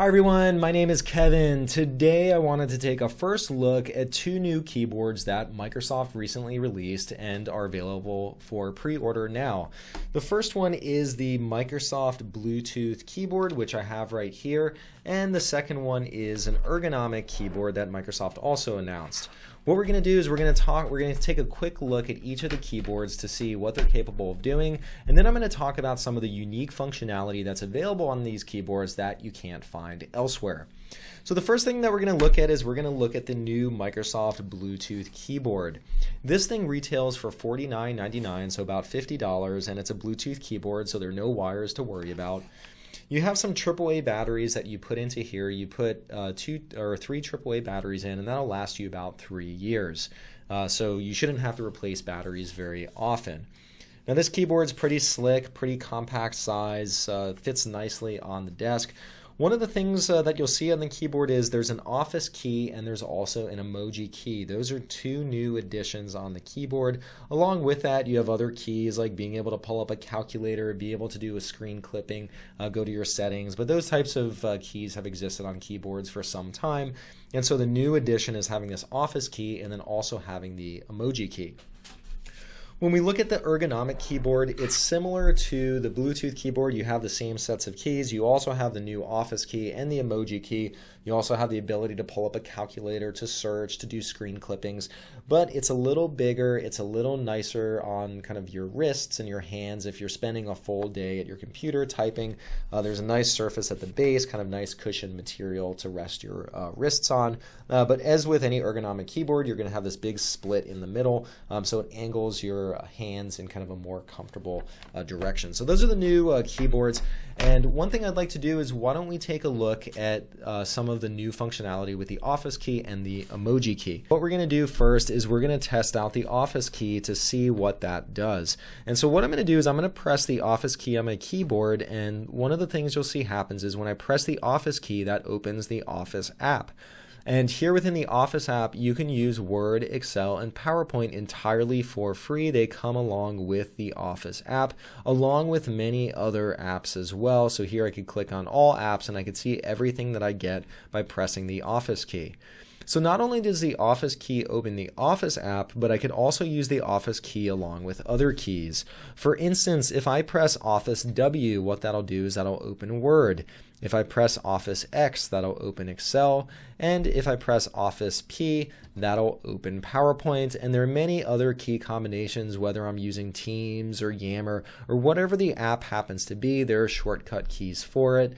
Hi everyone, my name is Kevin. Today I wanted to take a first look at two new keyboards that Microsoft recently released and are available for pre-order now. The first one is the Microsoft Bluetooth keyboard, which I have right here, and the second one is an ergonomic keyboard that Microsoft also announced. What we're going to do is we're going to take a quick look at each of the keyboards to see what they're capable of doing, and then I'm going to talk about some of the unique functionality that's available on these keyboards that you can't find elsewhere. So the first thing that we're going to look at is we're going to look at the new Microsoft Bluetooth keyboard. This thing retails for $49.99, so about $50, and it's a Bluetooth keyboard, so there are no wires to worry about. You have some AAA batteries that you put into here. You put 2 or 3 AAA batteries in, and that'll last you about 3 years. So you shouldn't have to replace batteries very often. Now this keyboard's pretty slick, pretty compact size, fits nicely on the desk. One of the things that you'll see on the keyboard is there's an Office key and there's also an Emoji key. Those are two new additions on the keyboard. Along with that, you have other keys like being able to pull up a calculator, be able to do a screen clipping, go to your settings. But those types of keys have existed on keyboards for some time. And so the new addition is having this Office key and then also having the Emoji key. When we look at the ergonomic keyboard, it's similar to the Bluetooth keyboard. You have the same sets of keys. You also have the new Office key and the Emoji key. You also have the ability to pull up a calculator, to search, to do screen clippings. But it's a little bigger, it's a little nicer on kind of your wrists and your hands if you're spending a full day at your computer typing. There's a nice surface at the base, kind of nice cushion material to rest your wrists on. But as with any ergonomic keyboard, you're going to have this big split in the middle, so it angles your hands in kind of a more comfortable direction. So those are the new keyboards. And one thing I'd like to do is why don't we take a look at some of the new functionality with the Office key and the Emoji key. What we're going to do first is we're going to test out the Office key to see what that does. And so what I'm going to do is I'm going to press the Office key on my keyboard, and one of the things you'll see happens is when I press the Office key, that opens the Office app. And here within the Office app, you can use Word, Excel, and PowerPoint entirely for free. They come along with the Office app, along with many other apps as well. So here I could click on all apps and I could see everything that I get by pressing the Office key. So not only does the Office key open the Office app, but I could also use the Office key along with other keys. For instance, if I press Office W, what that'll do is that'll open Word. If I press Office X, that'll open Excel. And if I press Office P, that'll open PowerPoint. And there are many other key combinations, whether I'm using Teams or Yammer or whatever the app happens to be, there are shortcut keys for it.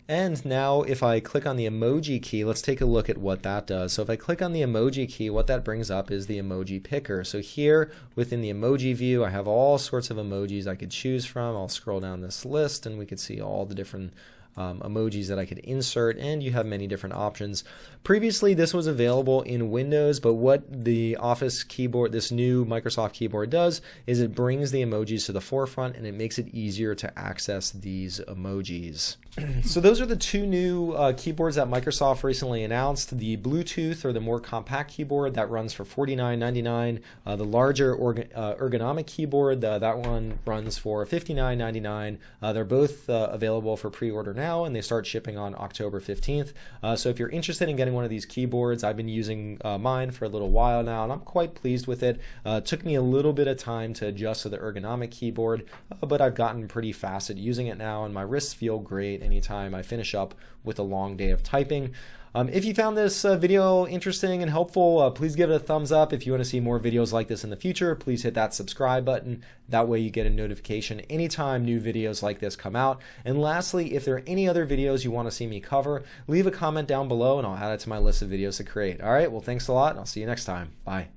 And now if I click on the Emoji key, let's take a look at what that does. So if I click on the Emoji key, what that brings up is the emoji picker. So here within the emoji view, I have all sorts of emojis I could choose from. I'll scroll down this list and we can see all the different emojis that I could insert, and you have many different options. Previously this was available in Windows, but what the Office keyboard, this new Microsoft keyboard does is it brings the emojis to the forefront and it makes it easier to access these emojis. So those are the two new keyboards that Microsoft recently announced. The Bluetooth, or the more compact keyboard, that runs for $49.99. The larger ergonomic keyboard, that one runs for $59.99. They're both available for pre-order now, and they start shipping on October 15th. So if you're interested in getting one of these keyboards, I've been using mine for a little while now, and I'm quite pleased with it. It took me a little bit of time to adjust to the ergonomic keyboard, but I've gotten pretty fast at using it now, and my wrists feel great anytime I finish up with a long day of typing. If you found this video interesting and helpful, please give it a thumbs up. If you want to see more videos like this in the future, please hit that subscribe button. That way you get a notification anytime new videos like this come out. And lastly, if there are any other videos you want to see me cover, leave a comment down below and I'll add it to my list of videos to create. All right, well, thanks a lot, and I'll see you next time. Bye.